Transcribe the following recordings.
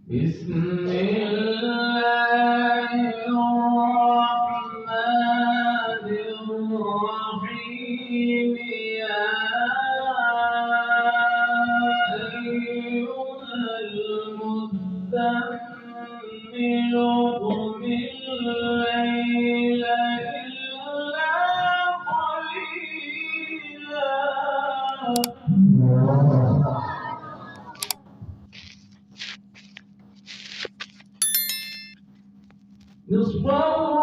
بسم الله الرحمن الرحيم يا أيها المزمل قم الليل إلا قليلا نصفه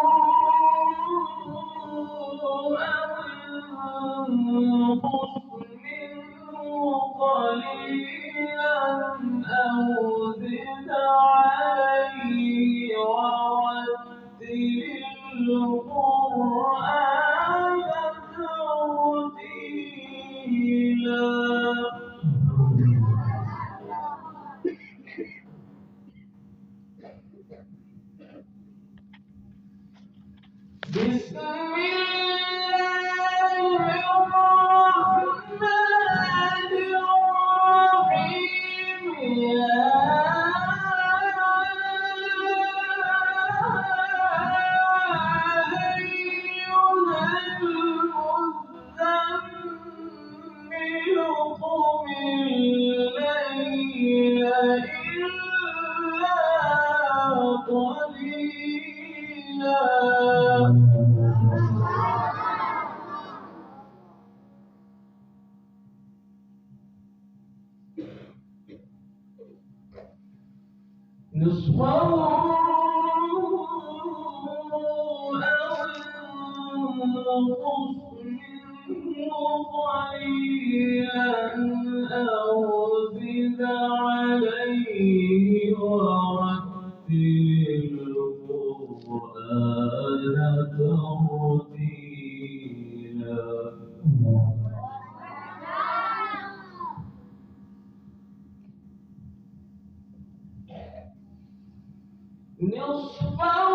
أو انقص منه قليلا أو زد عليه ورتل القرآن ترتيلا بسم الله الرحمن الرحيم يا أيها المزمل قم الليل إلا قليلا نصفه أو انقص منه قليلا أو زد عليه ورتل القرآن ترتيلا نصفه